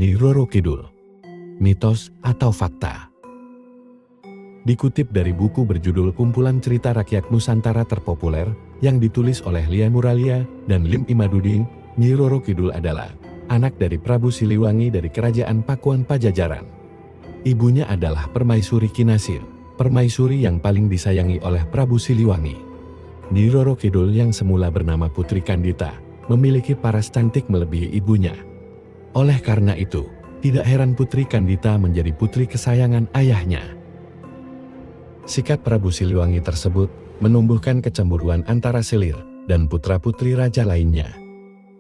Nyi Roro Kidul. Mitos atau fakta. Dikutip dari buku berjudul Kumpulan Cerita Rakyat Nusantara Terpopuler yang ditulis oleh Lia Muralia dan Lim Imadudin, Nyi Roro Kidul adalah anak dari Prabu Siliwangi dari Kerajaan Pakuan Pajajaran. Ibunya adalah Permaisuri Kinasih, permaisuri yang paling disayangi oleh Prabu Siliwangi. Nyi Roro Kidul yang semula bernama Putri Kandita, memiliki paras cantik melebihi ibunya. Oleh karena itu, tidak heran Putri Kandita menjadi putri kesayangan ayahnya. Sikap Prabu Siliwangi tersebut menumbuhkan kecemburuan antara Selir dan putra-putri raja lainnya.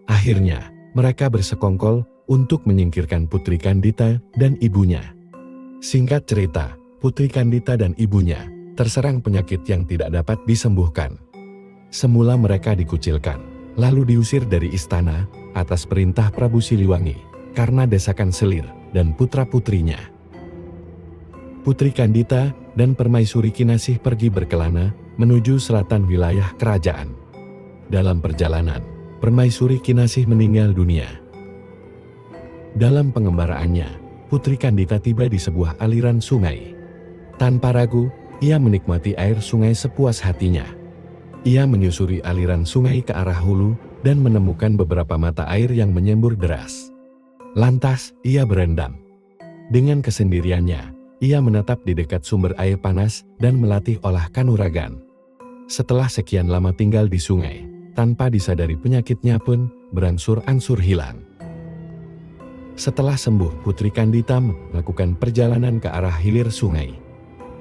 Akhirnya, mereka bersekongkol untuk menyingkirkan Putri Kandita dan ibunya. Singkat cerita, Putri Kandita dan ibunya terserang penyakit yang tidak dapat disembuhkan. Semula mereka dikucilkan, lalu diusir dari istana atas perintah Prabu Siliwangi karena desakan Selir dan putra-putrinya. Putri Kandita dan Permaisuri Kinasih pergi berkelana menuju selatan wilayah kerajaan. Dalam perjalanan, Permaisuri Kinasih meninggal dunia. Dalam pengembaraannya, Putri Kandita tiba di sebuah aliran sungai. Tanpa ragu, ia menikmati air sungai sepuas hatinya. Ia menyusuri aliran sungai ke arah hulu dan menemukan beberapa mata air yang menyembur deras. Lantas, ia berendam. Dengan kesendiriannya, ia menetap di dekat sumber air panas dan melatih olah kanuragan. Setelah sekian lama tinggal di sungai, tanpa disadari penyakitnya pun berangsur-angsur hilang. Setelah sembuh, Putri Kandita melakukan perjalanan ke arah hilir sungai.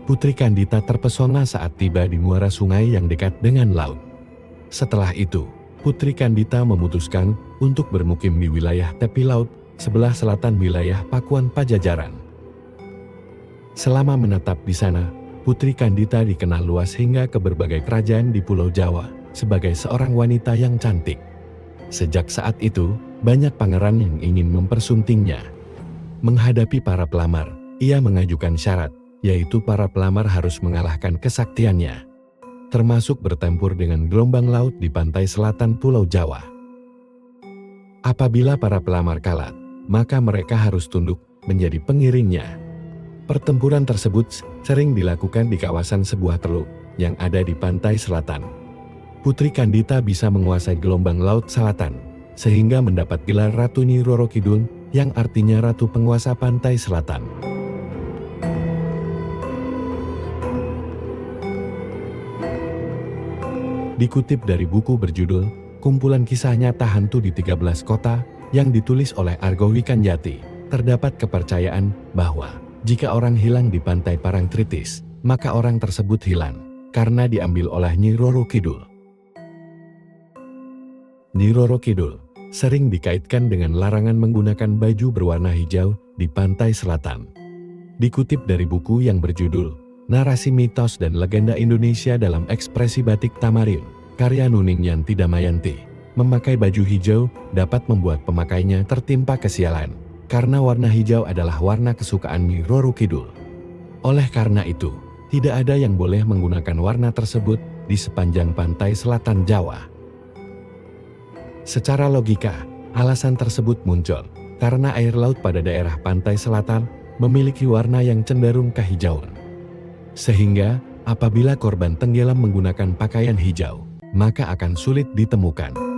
Putri Kandita terpesona saat tiba di muara sungai yang dekat dengan laut. Setelah itu, Putri Kandita memutuskan untuk bermukim di wilayah tepi laut sebelah selatan wilayah Pakuan Pajajaran. Selama menetap di sana, Putri Kandita dikenal luas hingga ke berbagai kerajaan di Pulau Jawa sebagai seorang wanita yang cantik. Sejak saat itu, banyak pangeran yang ingin mempersuntingnya. Menghadapi para pelamar, ia mengajukan syarat, yaitu para pelamar harus mengalahkan kesaktiannya, termasuk bertempur dengan gelombang laut di pantai selatan Pulau Jawa. Apabila para pelamar kalah, maka mereka harus tunduk menjadi pengiringnya. Pertempuran tersebut sering dilakukan di kawasan sebuah teluk yang ada di pantai selatan. Putri Kandita bisa menguasai gelombang laut selatan, sehingga mendapat gelar Ratu Nyi Roro Kidul, yang artinya Ratu Penguasa Pantai Selatan. Dikutip dari buku berjudul Kumpulan Kisah Nyata Hantu di 13 Kota yang ditulis oleh Argo Wikanjati, terdapat kepercayaan bahwa jika orang hilang di pantai Parangtritis, maka orang tersebut hilang karena diambil oleh Nyi Roro Kidul. Nyi Roro Kidul sering dikaitkan dengan larangan menggunakan baju berwarna hijau di pantai selatan. Dikutip dari buku yang berjudul Narasi Mitos dan Legenda Indonesia dalam Ekspresi Batik Tamariun, karya Nuning Yanti Damayanti, memakai baju hijau dapat membuat pemakainya tertimpa kesialan, karena warna hijau adalah warna kesukaan Nyi Roro Kidul. Oleh karena itu, tidak ada yang boleh menggunakan warna tersebut di sepanjang pantai selatan Jawa. Secara logika, alasan tersebut muncul karena air laut pada daerah pantai selatan memiliki warna yang cenderung kehijauan. Sehingga, apabila korban tenggelam menggunakan pakaian hijau, maka akan sulit ditemukan.